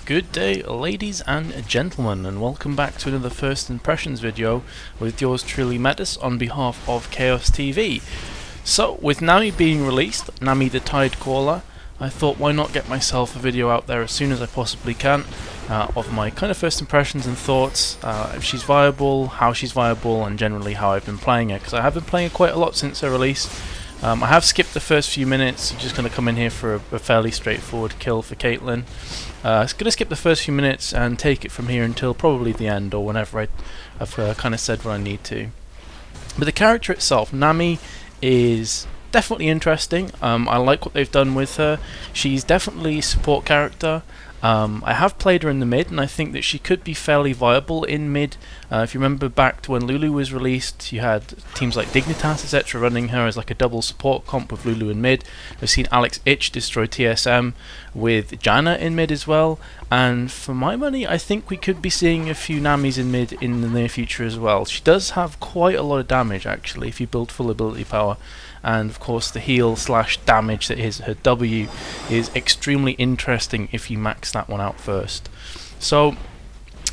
Good day, ladies and gentlemen, and welcome back to another First Impressions video with yours truly, Metuz, on behalf of Kaostv. So, with Nami being released, Nami the Tide Caller, I thought why not get myself a video out there as soon as I possibly can of my kind of first impressions and thoughts, if she's viable, how she's viable, and generally how I've been playing it, because I have been playing it quite a lot since her release. I have skipped the first few minutes. I'm just going to come in here for a fairly straightforward kill for Caitlyn. I'm going to skip the first few minutes and take it from here until probably the end or whenever I've kind of said what I need to. But the character itself, Nami, is definitely interesting. I like what they've done with her. She's definitely a support character. I have played her in the mid, and I think that she could be fairly viable in mid. If you remember back to when Lulu was released, you had teams like Dignitas, etc. running her as like a double support comp with Lulu in mid. I've seen Alex Ich destroy TSM with Janna in mid as well, and for my money, I think we could be seeing a few Namis in mid in the near future as well. She does have quite a lot of damage actually if you build full ability power. And of course the heal slash damage that is her W is extremely interesting if you max that one out first. So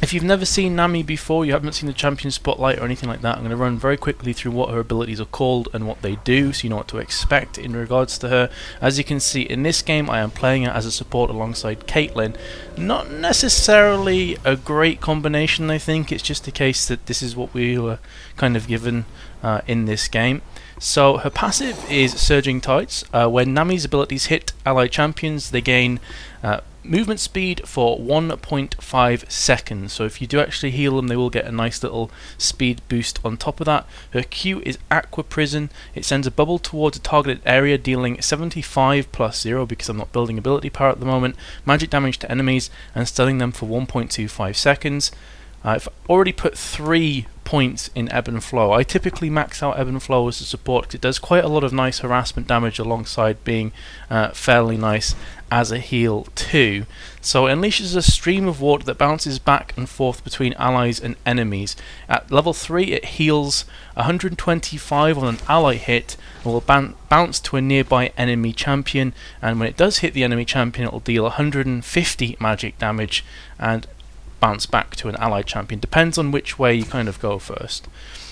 if you've never seen Nami before, you haven't seen the champion spotlight or anything like that, I'm going to run very quickly through what her abilities are called and what they do, so you know what to expect in regards to her. As you can see in this game, I am playing her as a support alongside Caitlyn. Not necessarily a great combination, I think. It's just a case that this is what we were kind of given in this game. So her passive is Surging Tides. When Nami's abilities hit allied champions, they gain movement speed for 1.5 seconds. So if you do actually heal them, they will get a nice little speed boost on top of that. Her Q is Aqua Prison. It sends a bubble towards a targeted area, dealing 75 plus 0, because I'm not building ability power at the moment, magic damage to enemies, and stunning them for 1.25 seconds. I've already put 3 points in Ebb and Flow. I typically max out Ebb and Flow as a support because it does quite a lot of nice harassment damage alongside being fairly nice as a heal too. So it unleashes a stream of water that bounces back and forth between allies and enemies. At level 3 it heals 125 on an ally hit and will bounce to a nearby enemy champion, and when it does hit the enemy champion it will deal 150 magic damage and bounce back to an allied champion. Depends on which way you kind of go first.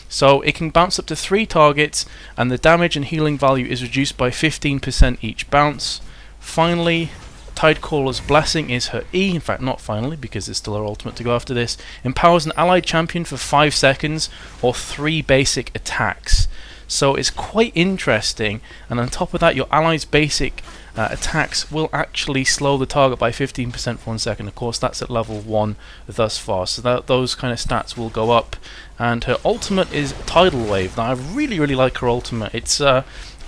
So it can bounce up to 3 targets, and the damage and healing value is reduced by 15% each bounce. Finally, Tidecaller's Blessing is her E, in fact not finally because it's still her ultimate to go after this. Empowers an allied champion for 5 seconds or 3 basic attacks. So it's quite interesting, and on top of that your allies' basic attacks will actually slow the target by 15% for 1 second. Of course that's at level 1 thus far, so those kind of stats will go up. And her ultimate is Tidal Wave. Now I really like her ultimate. It's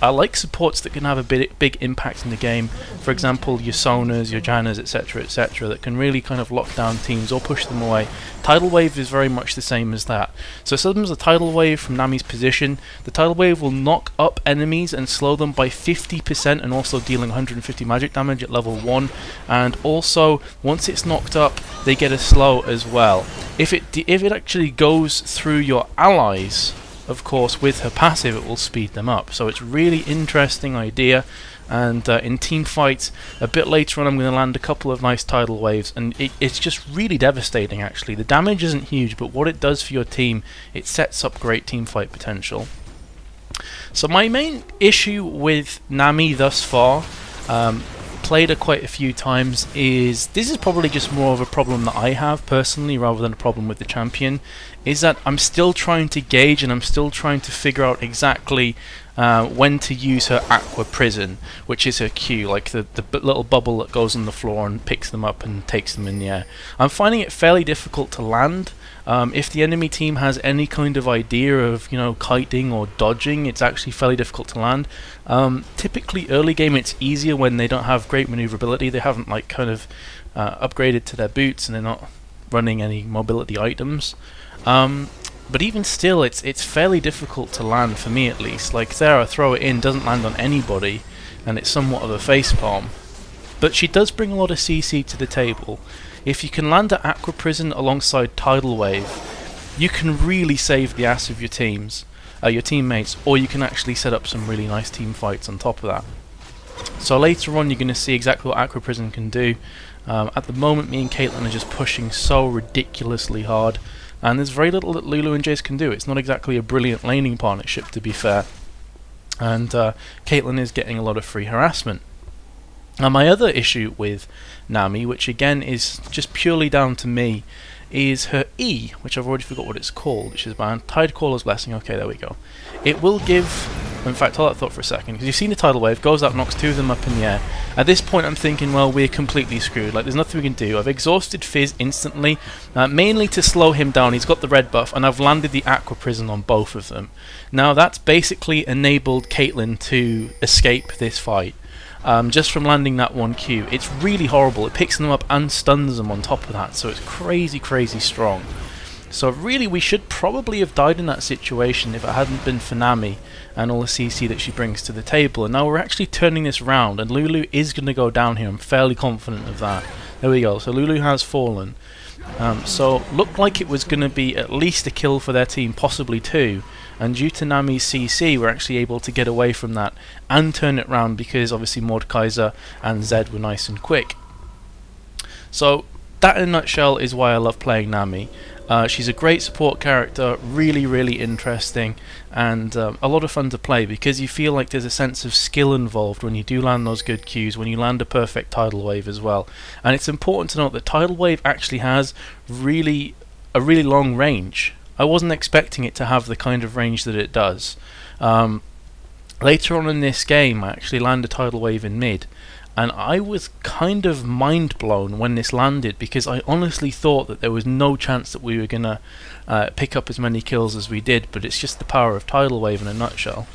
I like supports that can have a big impact in the game. For example, your Sonas, your Jannas, etc., that can really kind of lock down teams or push them away. Tidal Wave is very much the same as that. So sometimes a Tidal Wave from Nami's position, the Tidal Wave will knock up enemies and slow them by 50%, and also dealing 150 magic damage at level 1. And also, once it's knocked up, they get a slow as well. If it actually goes through your allies, of course, with her passive it will speed them up. So it's really interesting idea, and in team fights a bit later on I'm going to land a couple of nice tidal waves, and it's just really devastating actually. The damage isn't huge, but what it does for your team, it sets up great team fight potential. So my main issue with Nami thus far, played her quite a few times, is this is probably just more of a problem that I have personally rather than a problem with the champion, is that I'm still trying to gauge and I'm still trying to figure out exactly when to use her Aqua Prison, which is her Q, like the little bubble that goes on the floor and picks them up and takes them in the air. I'm finding it fairly difficult to land. If the enemy team has any kind of idea of, you know, kiting or dodging, it's actually fairly difficult to land. Typically early game it's easier when they don't have great maneuverability, they haven't like kind of upgraded to their boots and they're not running any mobility items. But even still, it's fairly difficult to land, for me at least. Like there, I throw it in, doesn't land on anybody, and it's somewhat of a facepalm. But she does bring a lot of CC to the table. If you can land at Aqua Prison alongside Tidal Wave, you can really save the ass of your teammates, or you can actually set up some really nice team fights on top of that. So later on you're going to see exactly what Aqua Prison can do. At the moment, me and Caitlyn are just pushing so ridiculously hard, and there's very little that Lulu and Jace can do. It's not exactly a brilliant laning partnership, to be fair, and Caitlyn is getting a lot of free harassment. Now, my other issue with Nami, which again is just purely down to me, is her E, which I've already forgot what it's called, which is by Tidecaller's Blessing. Okay, there we go. It will give... In fact, hold that thought for a second, because you've seen the tidal wave, goes up, knocks two of them up in the air. At this point I'm thinking, well, we're completely screwed, like there's nothing we can do. I've exhausted Fizz instantly, mainly to slow him down. He's got the red buff, and I've landed the Aqua Prison on both of them. Now that's basically enabled Caitlyn to escape this fight. Just from landing that one Q. It's really horrible. It picks them up and stuns them on top of that, so it's crazy, crazy strong. So really we should probably have died in that situation if it hadn't been for Nami and all the CC that she brings to the table. And now we're actually turning this round, and Lulu is going to go down here. I'm fairly confident of that. There we go. So Lulu has fallen. So looked like it was going to be at least a kill for their team, possibly two. And due to Nami's CC, we're actually able to get away from that and turn it round, because obviously Mordekaiser and Zed were nice and quick. So that in a nutshell is why I love playing Nami. She's a great support character, really, really interesting, and a lot of fun to play, because you feel like there's a sense of skill involved when you do land those good Qs, when you land a perfect tidal wave as well. And it's important to note that tidal wave actually has a really long range. I wasn't expecting it to have the kind of range that it does. Later on in this game I actually land a tidal wave in mid, and I was kind of mind blown when this landed, because I honestly thought that there was no chance that we were gonna pick up as many kills as we did, but it's just the power of tidal wave in a nutshell.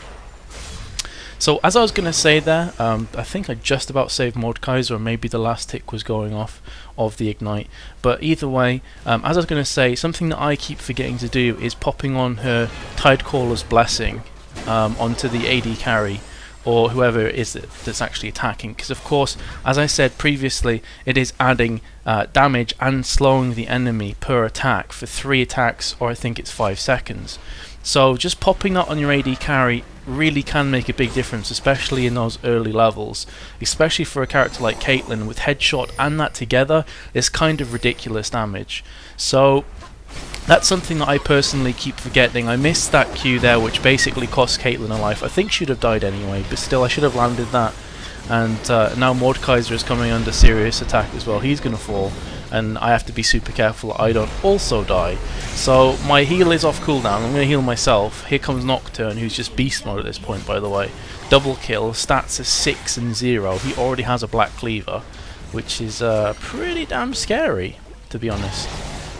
So as I was gonna say there, I think I just about saved Mordekaiser, or maybe the last tick was going off of the ignite, but either way, as I was gonna say, something that I keep forgetting to do is popping on her Tidecaller's Blessing onto the AD carry, or whoever it is that's actually attacking, because of course, as I said previously, it is adding damage and slowing the enemy per attack for 3 attacks, or I think it's 5 seconds. So just popping that on your AD carry really can make a big difference, especially in those early levels, especially for a character like Caitlyn. With headshot and that together, it's kind of ridiculous damage. So that's something that I personally keep forgetting. I missed that Q there, which basically cost Caitlyn a life. I think she'd have died anyway, but still I should have landed that. And now Mordekaiser is coming under serious attack as well. He's going to fall, and I have to be super careful I don't also die. So my heal is off cooldown. I'm going to heal myself. Here comes Nocturne, who's just beast mode at this point, by the way. Double kill, stats are 6 and 0. He already has a black cleaver, which is pretty damn scary, to be honest.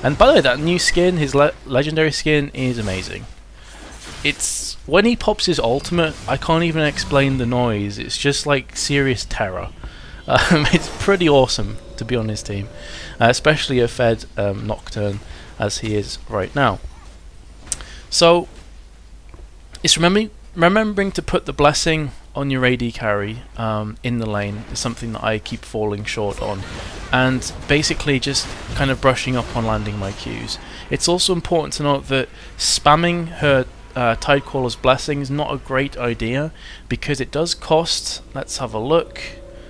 And by the way, that new skin, his legendary skin, is amazing. It's when he pops his ultimate, I can't even explain the noise. It's just like serious terror. It's pretty awesome to be on his team, especially a fed Nocturne as he is right now. So it's remembering to put the blessing on your AD carry in the lane is something that I keep falling short on, and basically just kind of brushing up on landing my Qs. It's also important to note that spamming her Tidecaller's Blessing is not a great idea, because it does cost, let's have a look,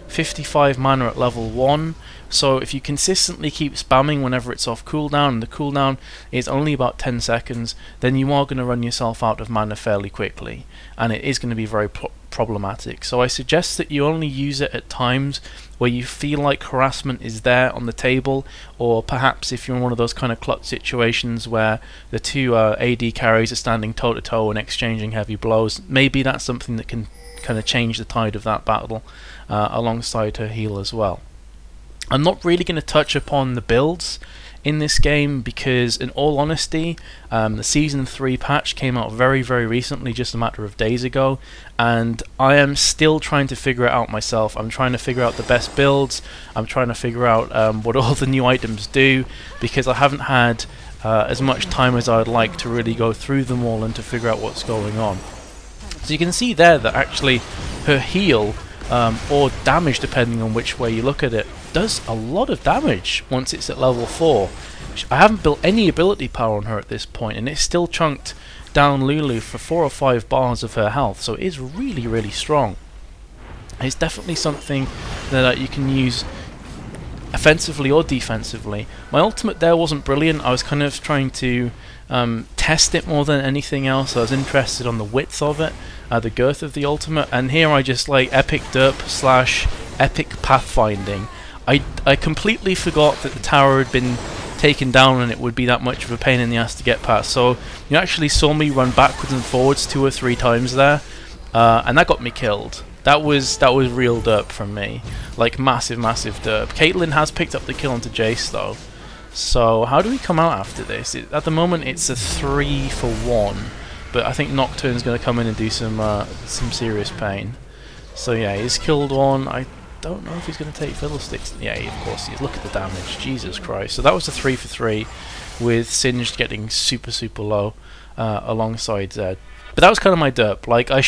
55 mana at level 1. So if you consistently keep spamming whenever it's off cooldown, and the cooldown is only about 10 seconds, then you are going to run yourself out of mana fairly quickly, and it is going to be very problematic. So I suggest that you only use it at times where you feel like harassment is there on the table, or perhaps if you're in one of those kind of clutch situations where the two AD carries are standing toe to toe and exchanging heavy blows. Maybe that's something that can kind of change the tide of that battle alongside her heal as well. I'm not really going to touch upon the builds in this game, because in all honesty, the Season 3 patch came out very, very recently, just a matter of days ago, and I am still trying to figure it out myself. I'm trying to figure out the best builds, I'm trying to figure out what all the new items do, because I haven't had as much time as I would like to really go through them all and to figure out what's going on. So you can see there that actually her heal, or damage depending on which way you look at it, does a lot of damage once it's at level 4. I haven't built any ability power on her at this point, and it's still chunked down Lulu for 4 or 5 bars of her health, so it is really, really strong. It's definitely something that you can use offensively or defensively. My ultimate there wasn't brilliant. I was kind of trying to test it more than anything else. I was interested on the width of it, the girth of the ultimate, and here I just like epic derp / epic pathfinding. I completely forgot that the tower had been taken down and it would be that much of a pain in the ass to get past. So you actually saw me run backwards and forwards 2 or 3 times there, and that got me killed. That was real derp from me, like massive derp. Caitlyn has picked up the kill onto Jace though. So how do we come out after this? At the moment it's a 3 for 1, but I think Nocturne's going to come in and do some serious pain. So yeah, he's killed one. I don't know if he's going to take Fiddlesticks. Yeah, of course he is. Look at the damage, Jesus Christ. So that was a 3 for 3, with Singed getting super low alongside Zed. But that was kind of my derp. Like I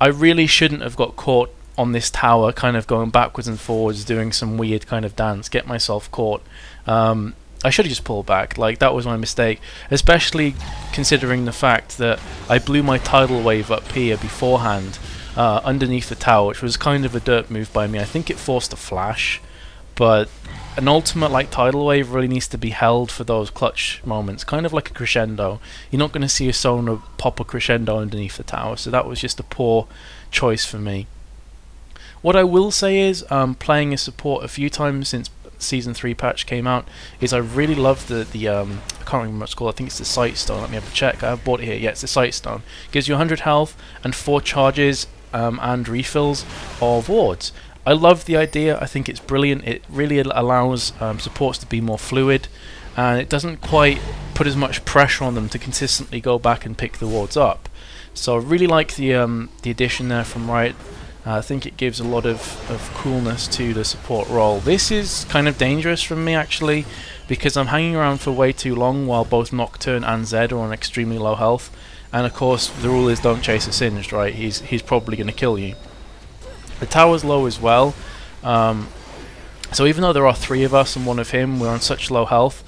really shouldn't have got caught on this tower, kind of going backwards and forwards, doing some weird kind of dance, get myself caught. I should have just pulled back. Like, that was my mistake, especially considering the fact that I blew my tidal wave up here beforehand, underneath the tower, which was kind of a derp move by me. I think it forced a flash, but an ultimate like tidal wave really needs to be held for those clutch moments, kind of like a crescendo. You're not going to see a Sona pop a crescendo underneath the tower, so that was just a poor choice for me. What I will say is, playing a support a few times since Season 3 patch came out, is I really love the I can't remember what it's called, I think it's the Sight Stone, let me have a check, I have bought it here, yeah, it's the Sight Stone. Gives you 100 health and 4 charges and refills of wards. I love the idea, I think it's brilliant, it really allows supports to be more fluid, and it doesn't quite put as much pressure on them to consistently go back and pick the wards up. So I really like the addition there from Riot. I think it gives a lot of coolness to the support role. This is kind of dangerous from me actually, because I'm hanging around for way too long while both Nocturne and Zed are on extremely low health, and of course the rule is don't chase a Singed, right? He's probably going to kill you. The tower's low as well, so even though there are 3 of us and 1 of him, we're on such low health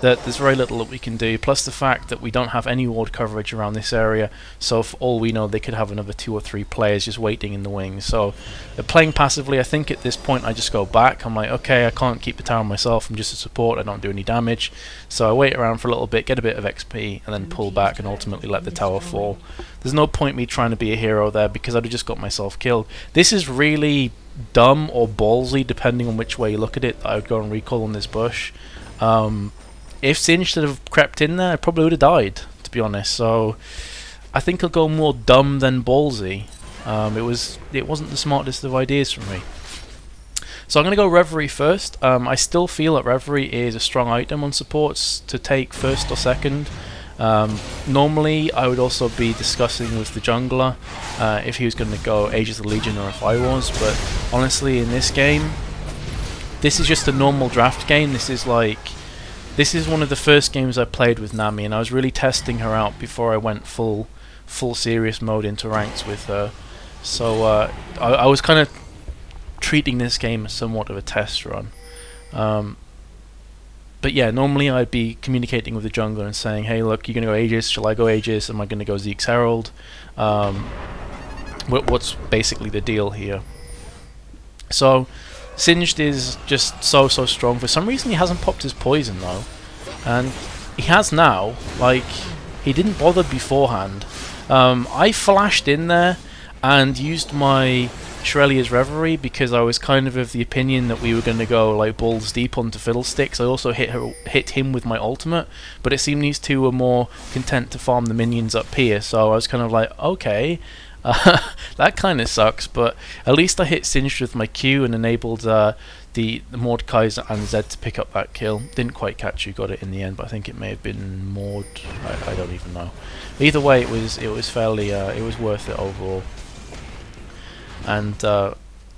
that there's very little that we can do, plus the fact that we don't have any ward coverage around this area, so for all we know they could have another 2 or 3 players just waiting in the wings. So playing passively, I think at this point I just go back. I'm like, okay, I can't keep the tower myself, I'm just a support, I don't do any damage, so I wait around for a little bit, get a bit of XP, and then pull back and ultimately let the tower fall. There's no point me trying to be a hero there, because I'd have just got myself killed. This is really dumb or ballsy, depending on which way you look at it. I would go and recall on this bush. If Singed should have crept in there, I probably would have died, to be honest. So I think I'll go more dumb than ballsy. It wasn't the smartest of ideas from me. So I'm going to go Reverie first. I still feel that Reverie is a strong item on supports to take first or second. Normally I would also be discussing with the jungler if he was going to go Aegis of the Legion or if I was, but honestly in this game, this is just a normal draft game. This is one of the first games I played with Nami, and I was really testing her out before I went full serious mode into ranks with her. So I was kind of treating this game as somewhat of a test run. But yeah, normally I'd be communicating with the jungler and saying, hey look, you're going to go Aegis, shall I go Aegis, am I going to go Zeke's Herald? What's basically the deal here? So Singed is just so strong. For some reason he hasn't popped his poison though, and he has now. Like, he didn't bother beforehand. I flashed in there and used my Shurelya's Reverie because I was kind of the opinion that we were going to go like balls deep onto Fiddlesticks. I also hit him with my ultimate, but it seemed these two were more content to farm the minions up here, so I was kind of like, okay, that kind of sucks, but at least I hit Singed with my Q and enabled the Mordekaiser and Zed to pick up that kill. Didn't quite catch who got it in the end, but I think it may have been Mord. I don't even know. Either way, it was fairly it was worth it overall. And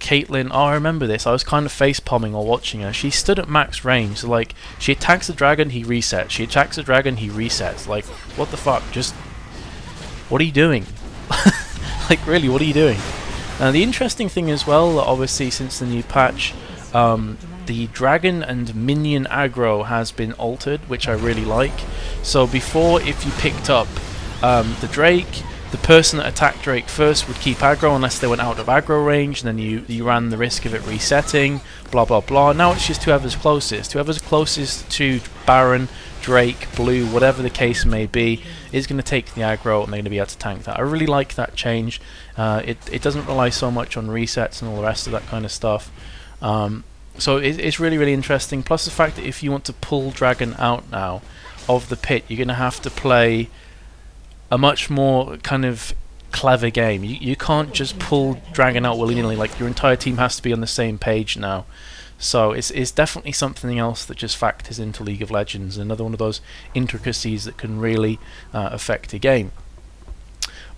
Caitlyn, oh, I remember this. I was kind of face palming while watching her. She stood at max range, so like she attacks the dragon, he resets. She attacks the dragon, he resets. Like, what the fuck? Just what are you doing? Like, really, what are you doing? The interesting thing as well, obviously, since the new patch, the dragon and minion aggro has been altered, which I really like. So before, if you picked up the Drake, the person that attacked Drake first would keep aggro unless they went out of aggro range, and then you ran the risk of it resetting, blah blah blah. Now it's just whoever's closest. Whoever's closest to Baron, Drake, Blue, whatever the case may be, is going to take the aggro, and they're going to be able to tank that. I really like that change. It doesn't rely so much on resets and all the rest of that kind of stuff. So it's really, really interesting. Plus the fact that if you want to pull Dragon out now of the pit, you're going to have to play a much more kind of clever game. You can't just pull Dragon out willy-nilly. Like, your entire team has to be on the same page now. So it's definitely something else that just factors into League of Legends. Another one of those intricacies that can really affect a game.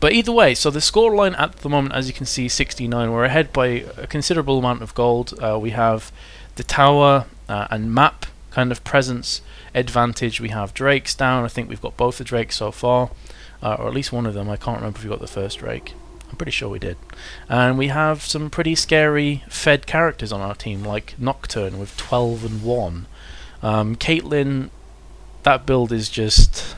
But either way, so the scoreline at the moment, as you can see, 69. We're ahead by a considerable amount of gold. We have the tower and map kind of presence advantage. We have Drakes down. I think we've got both the Drakes so far, or at least one of them. I can't remember if we got the first Drake. I'm pretty sure we did. And we have some pretty scary fed characters on our team, like Nocturne with 12 and 1. Caitlyn, that build is just...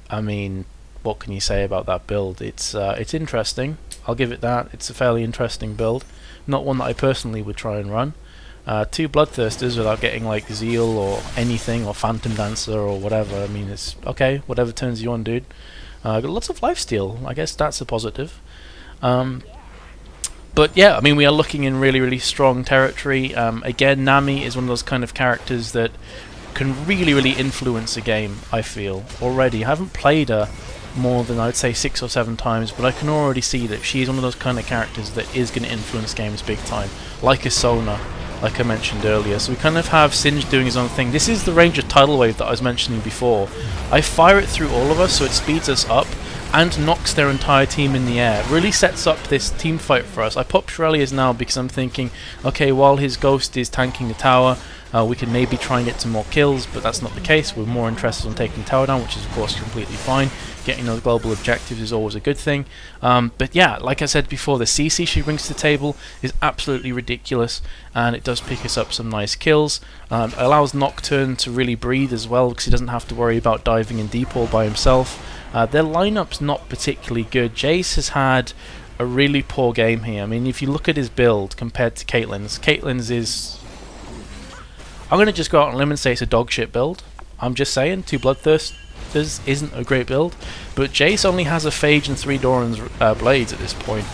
I mean, what can you say about that build? It's interesting. I'll give it that. It's a fairly interesting build. Not one that I personally would try and run. 2 Bloodthirsters without getting like Zeal or anything, or Phantom Dancer or whatever. I mean, it's okay, whatever turns you on, dude. Got lots of lifesteal. I guess that's a positive. But yeah, I mean, we are looking in really, really strong territory. Again, Nami is one of those kind of characters that can really, really influence a game, I feel, already. I haven't played her more than, I'd say, 6 or 7 times, but I can already see that she's one of those kind of characters that is going to influence games big time, like a Sona, like I mentioned earlier. So we kind of have Singe doing his own thing. This is the Ranger tidal wave that I was mentioning before. I fire it through all of us, so it speeds us up and knocks their entire team in the air. Really sets up this team fight for us. I pop Shurelya's now because I'm thinking, okay, while his Ghost is tanking the tower, we can maybe try and get some more kills, but that's not the case. We're more interested in taking the tower down, which is of course completely fine. Getting those global objectives is always a good thing. But yeah, like I said before, the CC she brings to the table is absolutely ridiculous, and it does pick us up some nice kills. It allows Nocturne to really breathe as well, because he doesn't have to worry about diving in deep all by himself. Their lineup's not particularly good. Jace has had a really poor game here. I mean, if you look at his build compared to Caitlyn's is... I'm going to just go out on a limb and say it's a dog shit build. I'm just saying, 2 Bloodthirsters isn't a great build, but Jace only has a Phage and 3 Doran's blades at this point,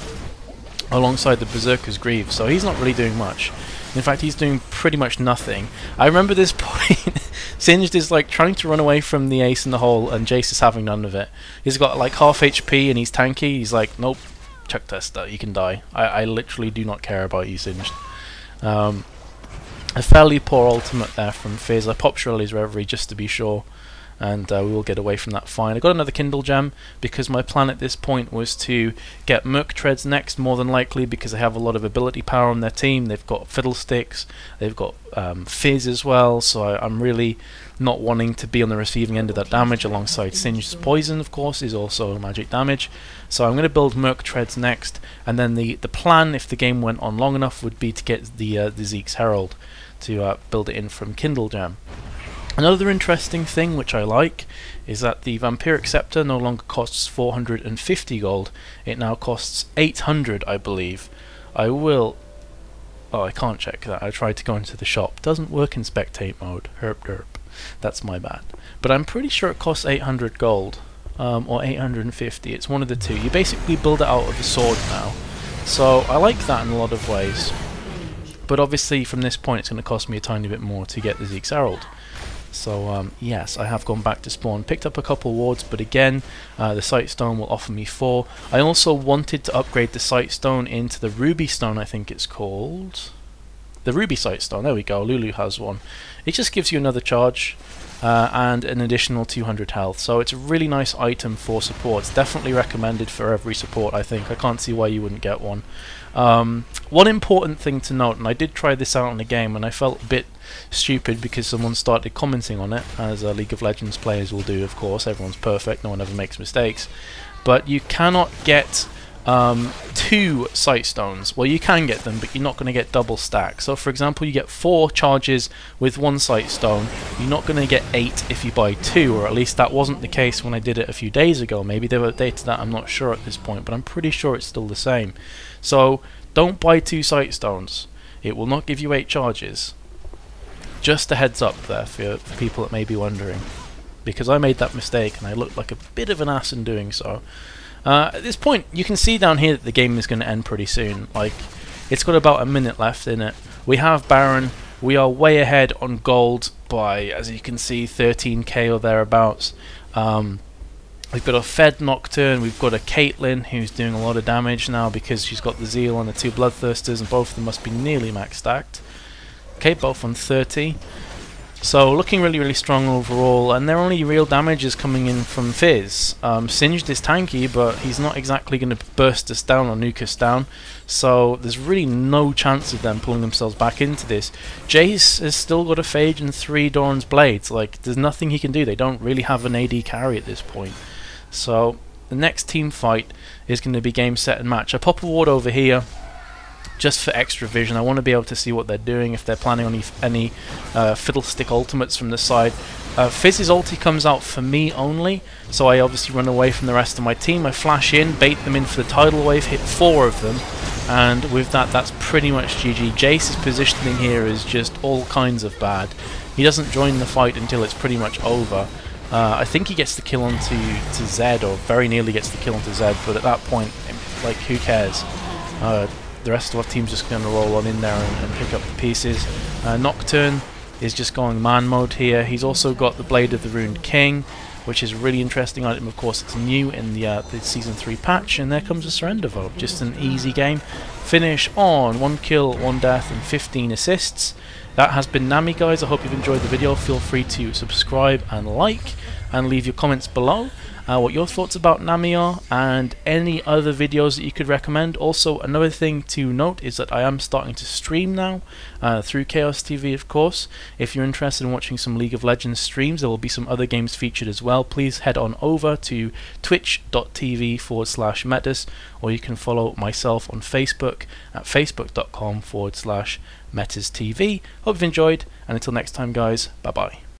alongside the Berserker's Greaves, so he's not really doing much. In fact, he's doing pretty much nothing. I remember this point, Singed is like trying to run away from the ace in the hole, and Jace is having none of it. He's got like half HP and he's tanky. He's like, nope, chuck tester, you can die. I literally do not care about you, Singed. A fairly poor ultimate there from Fizz. I popped Shurelya's Reverie just to be sure, and we will get away from that fine. I got another Kindle Gem because my plan at this point was to get Merc Treads next, more than likely, because they have a lot of ability power on their team. They've got Fiddlesticks, they've got Fizz as well, so I'm really not wanting to be on the receiving end of that damage, alongside Singe's Poison, of course, is also magic damage. So I'm going to build Merc Treads next, and then the plan, if the game went on long enough, would be to get the Zeke's Herald, to build it in from Kindle Gem. Another interesting thing which I like is that the Vampiric Scepter no longer costs 450 gold. It now costs 800, I believe. I will... Oh, I can't check that. I tried to go into the shop. Doesn't work in spectate mode. Herp derp. That's my bad. But I'm pretty sure it costs 800 gold. Or 850. It's one of the two. You basically build it out of the sword now. So I like that in a lot of ways. But obviously from this point it's going to cost me a tiny bit more to get the Zeke's Herald. So yes, I have gone back to spawn, picked up a couple wards, but again, the Sightstone will offer me 4. I also wanted to upgrade the Sightstone into the Ruby Stone, I think it's called. The Ruby Sightstone, there we go, Lulu has one. It just gives you another charge and an additional 200 health, so it's a really nice item for support. It's definitely recommended for every support, I think. I can't see why you wouldn't get one. One important thing to note, and I did try this out in the game, and I felt a bit stupid because someone started commenting on it, as League of Legends players will do, of course. Everyone's perfect, no one ever makes mistakes. But you cannot get 2 sight stones. Well, you can get them, but you're not going to get double stack. So for example, you get 4 charges with 1 sight stone. You're not going to get 8 if you buy 2, or at least that wasn't the case when I did it a few days ago. Maybe they've updated that, I'm not sure at this point, but I'm pretty sure it's still the same. So don't buy 2 sight stones. It will not give you 8 charges. Just a heads up there for people that may be wondering, because I made that mistake and I looked like a bit of an ass in doing so. At this point, you can see down here that the game is going to end pretty soon. Like, it's got about a minute left in it. We have Baron. We are way ahead on gold by, as you can see, 13k or thereabouts. We've got a Fed Nocturne. We've got a Caitlyn who's doing a lot of damage now because she's got the Zeal and the 2 Bloodthirsters, and both of them must be nearly max stacked. Okay, both on 30. So looking really, really strong overall, and their only real damage is coming in from Fizz. Singed is tanky, but he's not exactly going to burst us down or nuke us down, so there's really no chance of them pulling themselves back into this. Jace has still got a Phage and 3 Doran's Blades. Like, there's nothing he can do. They don't really have an AD carry at this point. So the next team fight is going to be game, set and match. I pop a ward over here just for extra vision. I want to be able to see what they're doing, if they're planning on any fiddlestick ultimates from the side. Fizz's ulti comes out for me only, so I obviously run away from the rest of my team. I flash in, bait them in for the tidal wave, hit 4 of them, and with that, that's pretty much GG. Jace's positioning here is just all kinds of bad. He doesn't join the fight until it's pretty much over. I think he gets the kill onto Zed, or very nearly gets the kill onto Zed, but at that point, like, who cares? The rest of our team's just going to roll on in there and pick up the pieces. Nocturne is just going man mode here. He's also got the Blade of the Ruined King, which is a really interesting item. Of course, it's new in the Season 3 patch, and there comes a surrender vote. Just an easy game. Finish on 1 kill, 1 death, and 15 assists. That has been Nami, guys. I hope you've enjoyed the video. Feel free to subscribe and like, and leave your comments below what your thoughts about Nami are, and any other videos that you could recommend. Also, another thing to note is that I am starting to stream now through Kaostv, of course. If you're interested in watching some League of Legends streams, there will be some other games featured as well. Please head on over to twitch.tv/Metuz, or you can follow myself on Facebook at facebook.com/MetuzTV. Hope you've enjoyed, and until next time, guys, bye bye.